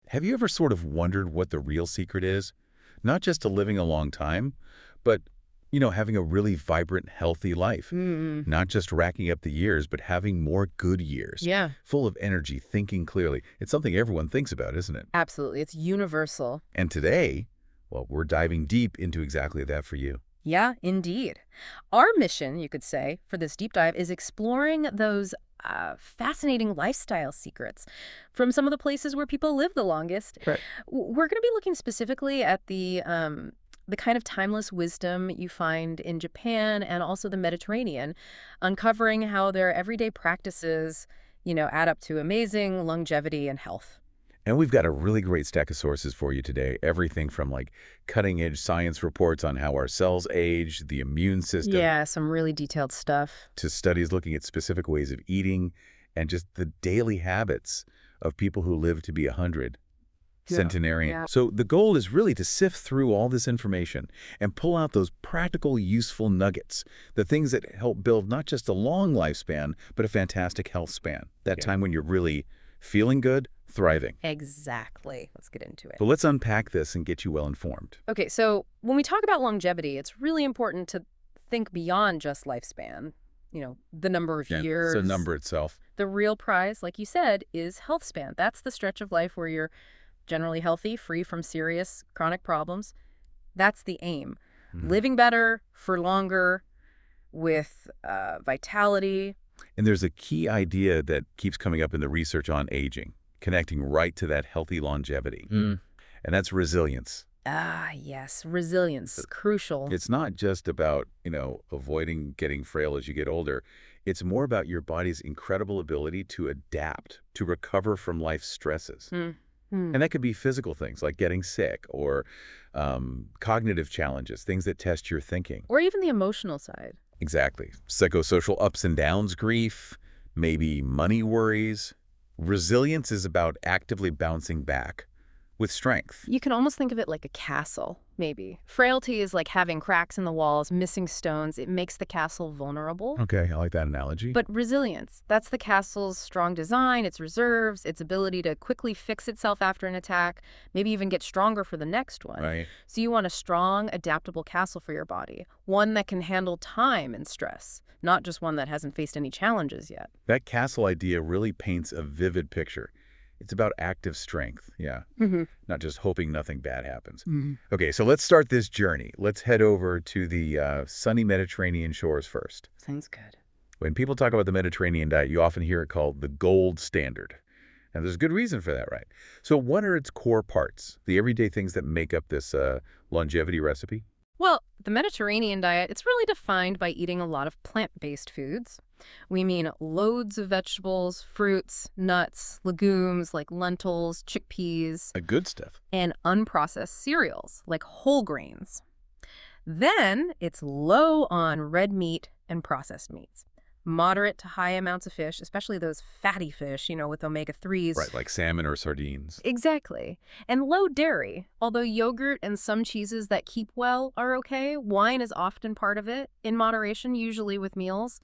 Have you ever sort of wondered what the real secret is? Not just to living a long time, but, having a really vibrant, healthy life. Mm, Not just racking up the years, but having more good years, yeah, full of energy, thinking clearly. It's something everyone thinks about, isn't it? absolutely. It's universal. And today, well, we're diving deep into exactly that for you. Yeah, indeed. Our mission, you could say, for this deep dive is exploring those fascinating lifestyle secrets from some of the places where people live the longest. Right. We're going to be looking specifically at the kind of timeless wisdom you find in Japan and also the Mediterranean, uncovering how their everyday practices, add up to amazing longevity and health. And we've got a really great stack of sources for you today. Everything from cutting-edge science reports on how our cells age, the immune system, Yeah, some really detailed stuff. to studies looking at specific ways of eating and just the daily habits of people who live to be 100, centenarian. Yeah. So the goal is really to sift through all this information and pull out those practical, useful nuggets, the things that help build not just a long lifespan, but a fantastic health span. That time when you're really feeling good, thriving. Exactly. Let's get into it. But let's unpack this and get you well informed. Okay, so when we talk about longevity, it's really important to think beyond just lifespan, the number of years. It's a number itself. The real prize, like you said, is health span. That's the stretch of life where you're generally healthy, free from serious chronic problems. That's the aim. Living better for longer with vitality. And there's a key idea that keeps coming up in the research on aging, connecting right to that healthy longevity. And that's resilience. Ah, yes, resilience, crucial. It's not just about, avoiding getting frail as you get older. It's more about your body's incredible ability to adapt, to recover from life's stresses. And that could be physical things like getting sick or cognitive challenges, things that test your thinking. Or even the emotional side. Exactly. Psychosocial ups and downs, grief, maybe money worries. Resilience is about actively bouncing back with strength. You can almost think of it like a castle, maybe. Frailty is like having cracks in the walls, missing stones. It makes the castle vulnerable. Okay, I like that analogy. But resilience, that's the castle's strong design, its reserves, its ability to quickly fix itself after an attack, maybe even get stronger for the next one. Right. So you want a strong, adaptable castle for your body, one that can handle time and stress, not just one that hasn't faced any challenges yet. That castle idea really paints a vivid picture. It's about active strength, yeah, not just hoping nothing bad happens. Okay, so let's start this journey. Let's head over to the sunny Mediterranean shores first. Sounds good. When people talk about the Mediterranean diet, you often hear it called the gold standard. And there's good reason for that, right? So what are its core parts, the everyday things that make up this longevity recipe? Well, the Mediterranean diet, it's really defined by eating a lot of plant-based foods. We mean loads of vegetables, fruits, nuts, legumes like lentils, chickpeas, The good stuff. and unprocessed cereals like whole grains. Then it's low on red meat and processed meats. Moderate to high amounts of fish, especially those fatty fish, with omega-3s. Right, like salmon or sardines. Exactly. And low dairy. Although yogurt and some cheeses that keep well are okay, wine is often part of it, in moderation, usually with meals,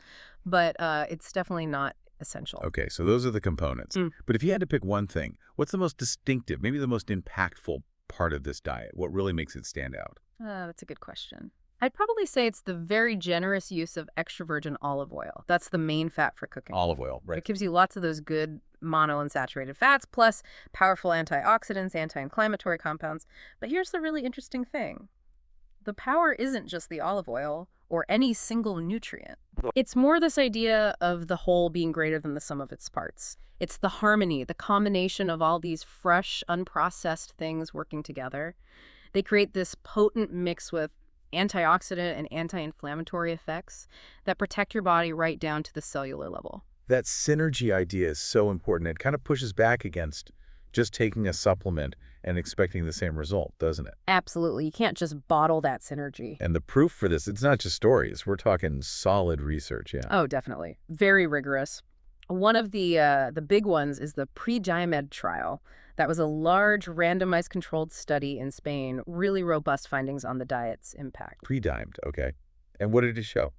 but it's definitely not essential. Okay, so those are the components. But if you had to pick one thing, what's the most distinctive, maybe the most impactful part of this diet? What really makes it stand out? That's a good question. I'd probably say it's the very generous use of extra virgin olive oil. That's the main fat for cooking. Olive oil, right. It gives you lots of those good monounsaturated fats, plus powerful antioxidants, anti-inflammatory compounds. But here's the really interesting thing. The power isn't just the olive oil or any single nutrient. It's more this idea of the whole being greater than the sum of its parts. It's the harmony, the combination of all these fresh, unprocessed things working together. They create this potent mix with antioxidant and anti-inflammatory effects that protect your body right down to the cellular level. That synergy idea is so important. It kind of pushes back against just taking a supplement and expecting the same result, doesn't it? Absolutely. You can't just bottle that synergy. And the proof for this, it's not just stories. We're talking solid research, yeah. Oh, definitely. Very rigorous. One of the big ones is the pre-Diomed trial. That was a large randomized controlled study in Spain, really robust findings on the diet's impact. Pre-dimed, okay. And what did it show?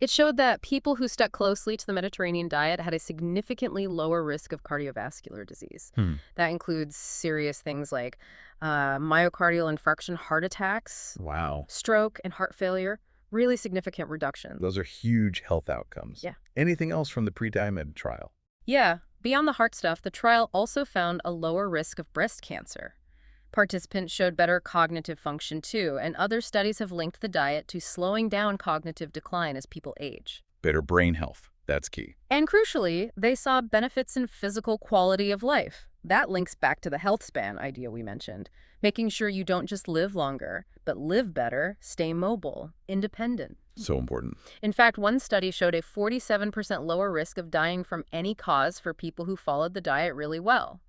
It showed that people who stuck closely to the Mediterranean diet had a significantly lower risk of cardiovascular disease. Hmm. That includes serious things like myocardial infarction, heart attacks, Wow. stroke, and heart failure. Really significant reductions. Those are huge health outcomes. Yeah. Anything else from the pre-diabetes trial? Yeah. Beyond the heart stuff, the trial also found a lower risk of breast cancer. Participants showed better cognitive function too, and other studies have linked the diet to slowing down cognitive decline as people age. Better brain health. That's key. And crucially, they saw benefits in physical quality of life. That links back to the health span idea we mentioned, making sure you don't just live longer, but live better, stay mobile, independent. So important. In fact, one study showed a 47% lower risk of dying from any cause for people who followed the diet really well.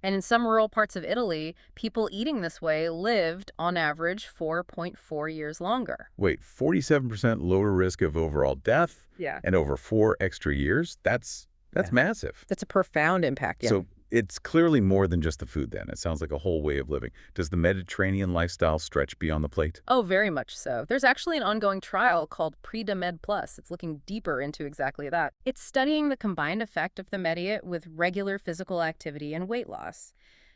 And in some rural parts of Italy, people eating this way lived, on average, 4.4 years longer. Wait, 47% lower risk of overall death? Yeah. And over 4 extra years? That's massive. That's a profound impact, yeah. So it's clearly more than just the food then. It sounds like a whole way of living. Does the Mediterranean lifestyle stretch beyond the plate? Oh, very much so. There's actually an ongoing trial called Pre-Med Plus. It's looking deeper into exactly that. It's studying the combined effect of the diet with regular physical activity and weight loss.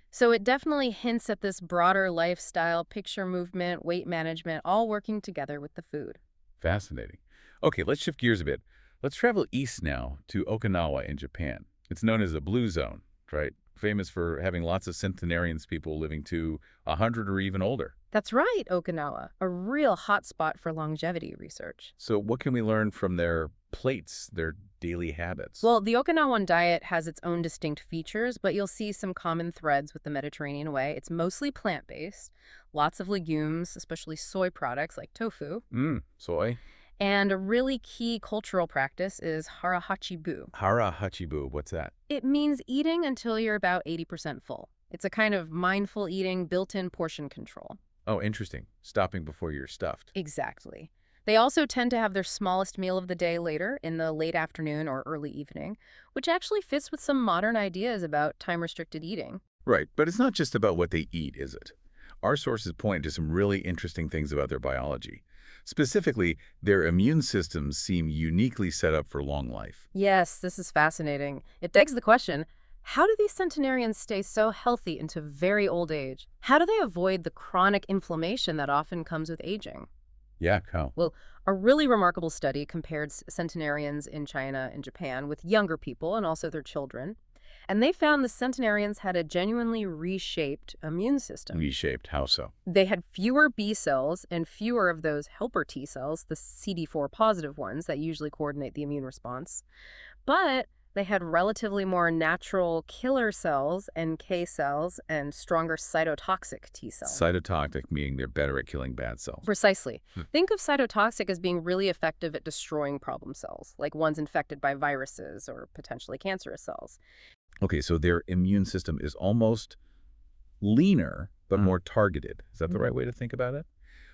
So it definitely hints at this broader lifestyle, picture movement, weight management, all working together with the food. Fascinating. Okay, let's shift gears a bit. Let's travel east now to Okinawa in Japan. It's known as the Blue Zone, right? Famous for having lots of centenarians, people living to 100 or even older. That's right, Okinawa, a real hotspot for longevity research. So what can we learn from their plates, their daily habits? Well, the Okinawan diet has its own distinct features, but you'll see some common threads with the Mediterranean way. It's mostly plant-based, lots of legumes, especially soy products like tofu. Soy. And a really key cultural practice is hara-hachibu. Hara-hachibu, what's that? It means eating until you're about 80% full. It's a kind of mindful eating, built-in portion control. Oh, interesting. Stopping before you're stuffed. Exactly. They also tend to have their smallest meal of the day later, in the late afternoon or early evening, which actually fits with some modern ideas about time-restricted eating. Right, but it's not just about what they eat, is it? Our sources point to some really interesting things about their biology. Specifically, their immune systems seem uniquely set up for long life. Yes, this is fascinating. It begs the question, how do these centenarians stay so healthy into very old age? How do they avoid the chronic inflammation that often comes with aging? Yeah, how? Well, a really remarkable study compared centenarians in China and Japan with younger people and also their children. And they found the centenarians had a genuinely reshaped immune system. Reshaped, how so? They had fewer B cells and fewer of those helper T cells, the CD4 positive ones that usually coordinate the immune response. But they had relatively more natural killer cells, NK cells, and stronger cytotoxic T cells. Cytotoxic, meaning they're better at killing bad cells. Precisely. Think of cytotoxic as being really effective at destroying problem cells, like ones infected by viruses or potentially cancerous cells. Okay, so their immune system is almost leaner, but more targeted. Is that the right way to think about it?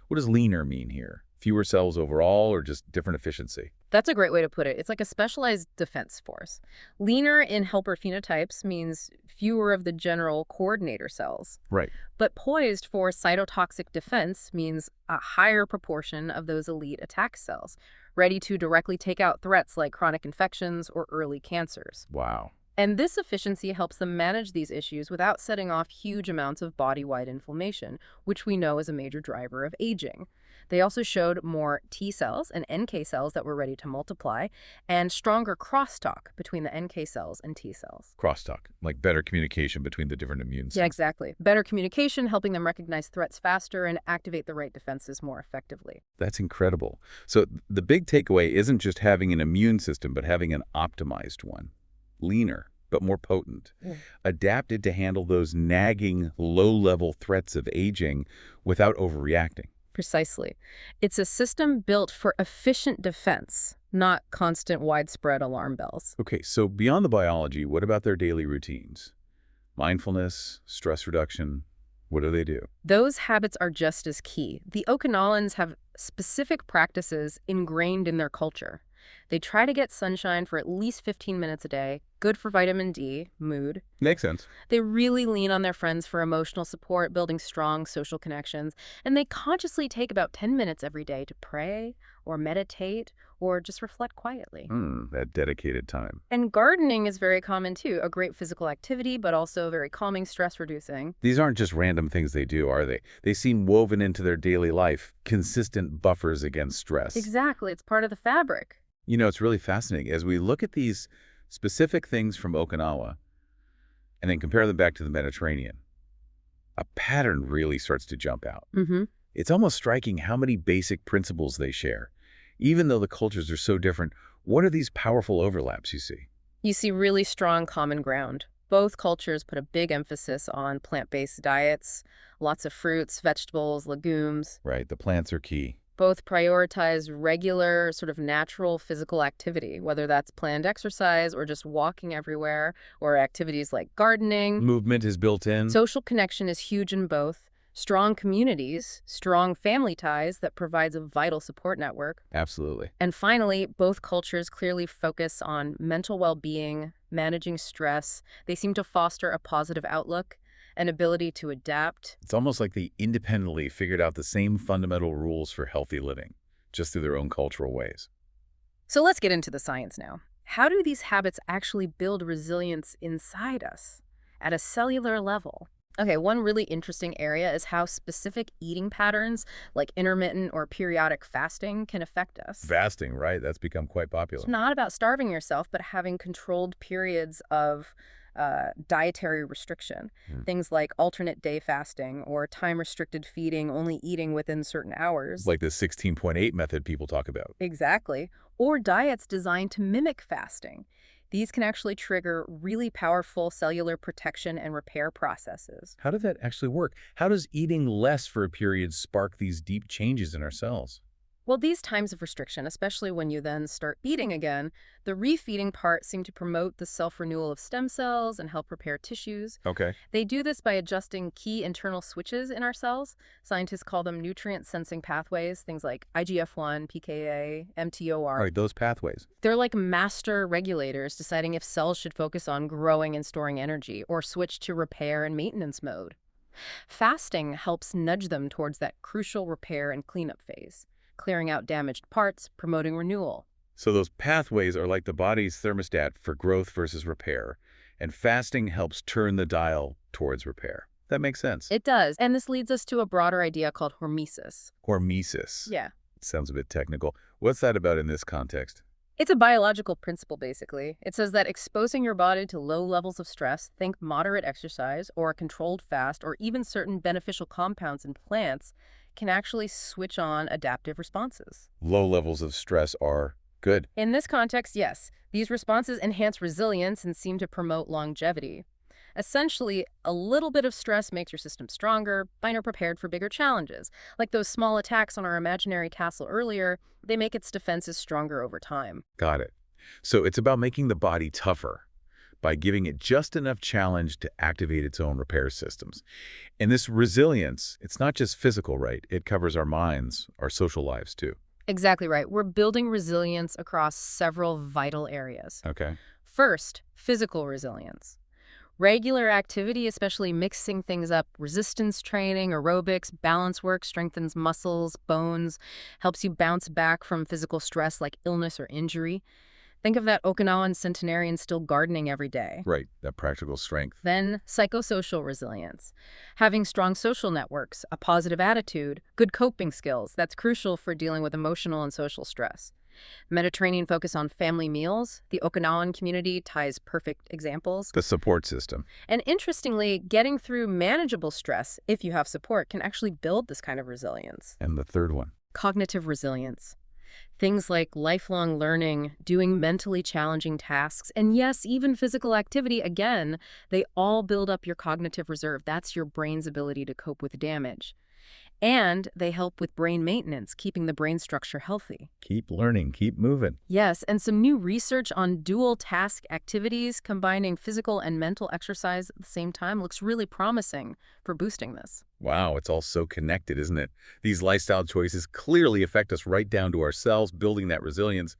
What does leaner mean here? Fewer cells overall or just different efficiency? That's a great way to put it. It's like a specialized defense force. Leaner in helper phenotypes means fewer of the general coordinator cells. Right. But poised for cytotoxic defense means a higher proportion of those elite attack cells, ready to directly take out threats like chronic infections or early cancers. Wow. And this efficiency helps them manage these issues without setting off huge amounts of body-wide inflammation, which we know is a major driver of aging. They also showed more T cells and NK cells that were ready to multiply, and stronger crosstalk between the NK cells and T cells. Crosstalk, like better communication between the different immune systems. Yeah, exactly. Better communication, helping them recognize threats faster and activate the right defenses more effectively. That's incredible. So the big takeaway isn't just having an immune system, but having an optimized one. Leaner, but more potent. Adapted to handle those nagging, low-level threats of aging without overreacting. Precisely. It's a system built for efficient defense, not constant widespread alarm bells. Okay, so beyond the biology, what about their daily routines? Mindfulness, stress reduction, what do they do? Those habits are just as key. The Okinawans have specific practices ingrained in their culture. They try to get sunshine for at least 15 minutes a day, good for vitamin D, mood. Makes sense. They really lean on their friends for emotional support, building strong social connections, and they consciously take about 10 minutes every day to pray or meditate or just reflect quietly. That dedicated time. And gardening is very common too, a great physical activity, but also very calming, stress-reducing. These aren't just random things they do, are they? They seem woven into their daily life, consistent buffers against stress. Exactly, it's part of the fabric. You know, it's really fascinating. As we look at these specific things from Okinawa and then compare them back to the Mediterranean, a pattern really starts to jump out. It's almost striking how many basic principles they share. Even though the cultures are so different, what are these powerful overlaps you see? You see really strong common ground. Both cultures put a big emphasis on plant-based diets, lots of fruits, vegetables, legumes. Right, the plants are key. Both prioritize regular, sort of natural physical activity, whether that's planned exercise or just walking everywhere, or activities like gardening. Movement is built in. Social connection is huge in both. Strong communities, strong family ties that provides a vital support network. Absolutely. And finally, both cultures clearly focus on mental well-being, managing stress. They seem to foster a positive outlook, an ability to adapt. It's almost like they independently figured out the same fundamental rules for healthy living, just through their own cultural ways. So let's get into the science now. How do these habits actually build resilience inside us at a cellular level? Okay, one really interesting area is how specific eating patterns, like intermittent or periodic fasting, can affect us. Fasting, right? That's become quite popular. It's not about starving yourself, but having controlled periods of dietary restriction. Things like alternate day fasting or time-restricted feeding, only eating within certain hours. Like the 16.8 method people talk about. Exactly. Or diets designed to mimic fasting. These can actually trigger really powerful cellular protection and repair processes. How did that actually work? How does eating less for a period spark these deep changes in our cells? Well, these times of restriction, especially when you then start eating again, the refeeding part seem to promote the self-renewal of stem cells and help repair tissues. Okay. They do this by adjusting key internal switches in our cells. Scientists call them nutrient-sensing pathways, things like IGF-1, PKA, mTOR. All right, those pathways. They're like master regulators deciding if cells should focus on growing and storing energy or switch to repair and maintenance mode. Fasting helps nudge them towards that crucial repair and cleanup phase, clearing out damaged parts, promoting renewal. So those pathways are like the body's thermostat for growth versus repair, and fasting helps turn the dial towards repair. That makes sense. It does, and this leads us to a broader idea called hormesis. Hormesis. Yeah. Sounds a bit technical. What's that about in this context? It's a biological principle, basically. It says that exposing your body to low levels of stress, think moderate exercise, or a controlled fast, or even certain beneficial compounds in plants, can actually switch on adaptive responses. Low levels of stress are good. In this context, yes, these responses enhance resilience and seem to promote longevity. Essentially, a little bit of stress makes your system stronger, better prepared for bigger challenges. Like those small attacks on our imaginary castle earlier, they make its defenses stronger over time. Got it. So it's about making the body tougher by giving it just enough challenge to activate its own repair systems. And this resilience, it's not just physical, right? It covers our minds, our social lives too. Exactly right. We're building resilience across several vital areas. Okay. First, physical resilience. Regular activity, especially mixing things up, resistance training, aerobics, balance work, strengthens muscles, bones, helps you bounce back from physical stress like illness or injury. Think of that Okinawan centenarian still gardening every day. Right, that practical strength. Then, psychosocial resilience. Having strong social networks, a positive attitude, good coping skills, that's crucial for dealing with emotional and social stress. Mediterranean focus on family meals. The Okinawan community ties perfect examples. The support system. And interestingly, getting through manageable stress, if you have support, can actually build this kind of resilience. And the third one. Cognitive resilience. Things like lifelong learning, doing mentally challenging tasks, and yes, even physical activity, again, they all build up your cognitive reserve. That's your brain's ability to cope with damage. And they help with brain maintenance, keeping the brain structure healthy. Keep learning, keep moving. Yes, and some new research on dual task activities, combining physical and mental exercise at the same time, looks really promising for boosting this. Wow, it's all so connected, isn't it? These lifestyle choices clearly affect us right down to ourselves, building that resilience.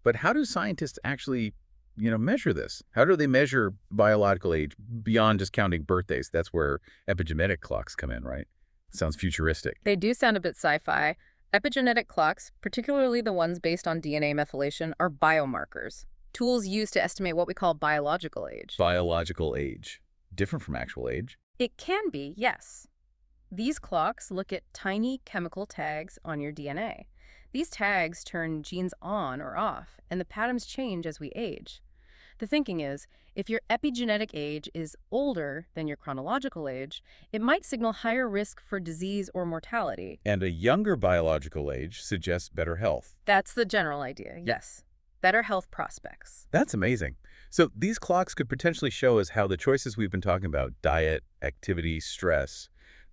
But how do scientists actually, measure this? How do they measure biological age beyond just counting birthdays? That's where epigenetic clocks come in, right? Sounds futuristic. They do sound a bit sci-fi. Epigenetic clocks, particularly the ones based on DNA methylation, are biomarkers, tools used to estimate what we call biological age. Biological age. Different from actual age. It can be, yes. These clocks look at tiny chemical tags on your DNA. These tags turn genes on or off, and the patterns change as we age. The thinking is, if your epigenetic age is older than your chronological age, it might signal higher risk for disease or mortality. And a younger biological age suggests better health. That's the general idea, yes. Better health prospects. That's amazing. So these clocks could potentially show us how the choices we've been talking about, diet, activity, stress,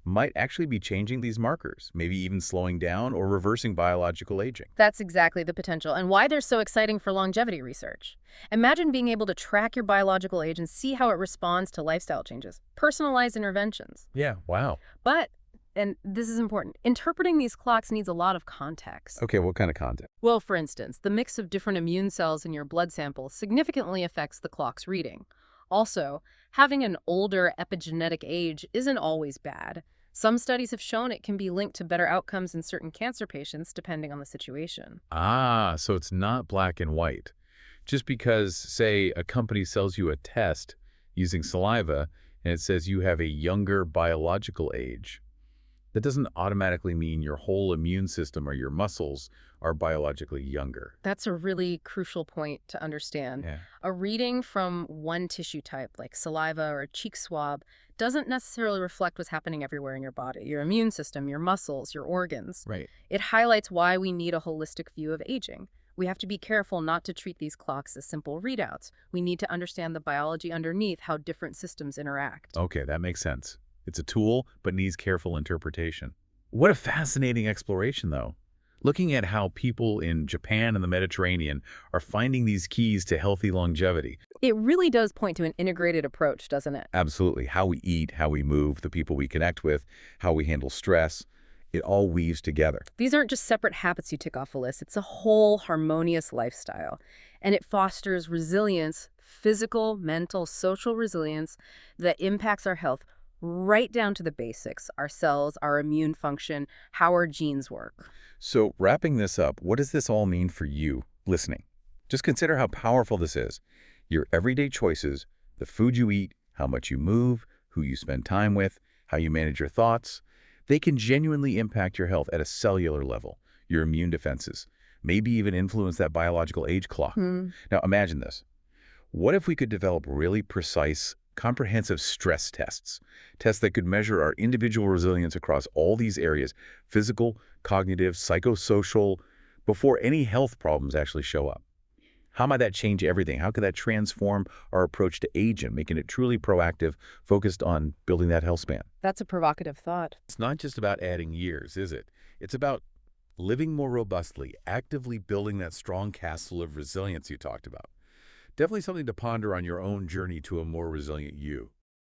might actually be changing these markers, maybe even slowing down or reversing biological aging. That's exactly the potential, and why they're so exciting for longevity research. Imagine being able to track your biological age and see how it responds to lifestyle changes. Personalized interventions. Yeah, wow. But, and this is important, interpreting these clocks needs a lot of context. Okay, what kind of context? Well, for instance, the mix of different immune cells in your blood sample significantly affects the clock's reading. Also, having an older epigenetic age isn't always bad. Some studies have shown it can be linked to better outcomes in certain cancer patients, depending on the situation. Ah, so it's not black and white. Just because, say, a company sells you a test using saliva and it says you have a younger biological age, that doesn't automatically mean your whole immune system or your muscles are biologically younger. That's a really crucial point to understand. Yeah. A reading from one tissue type, like saliva or a cheek swab, doesn't necessarily reflect what's happening everywhere in your body, your immune system, your muscles, your organs. Right. It highlights why we need a holistic view of aging. We have to be careful not to treat these clocks as simple readouts. We need to understand the biology underneath how different systems interact. Okay, that makes sense. It's a tool, but needs careful interpretation. What a fascinating exploration, though. Looking at how people in Japan and the Mediterranean are finding these keys to healthy longevity. It really does point to an integrated approach, doesn't it? Absolutely. How we eat, how we move, the people we connect with, how we handle stress, it all weaves together. These aren't just separate habits you tick off a list. It's a whole harmonious lifestyle. And it fosters resilience, physical, mental, social resilience that impacts our health right down to the basics, our cells, our immune function, how our genes work. So wrapping this up, what does this all mean for you listening? Just consider how powerful this is. Your everyday choices, the food you eat, how much you move, who you spend time with, how you manage your thoughts, they can genuinely impact your health at a cellular level, your immune defenses, maybe even influence that biological age clock. Now imagine this. What if we could develop really precise, comprehensive stress tests that could measure our individual resilience across all these areas, physical, cognitive, psychosocial, before any health problems actually show up? How might that change everything? How could that transform our approach to aging, making it truly proactive, focused on building that health span? That's a provocative thought. It's not just about adding years, is it? It's about living more robustly, actively building that strong castle of resilience you talked about. Definitely something to ponder on your own journey to a more resilient you.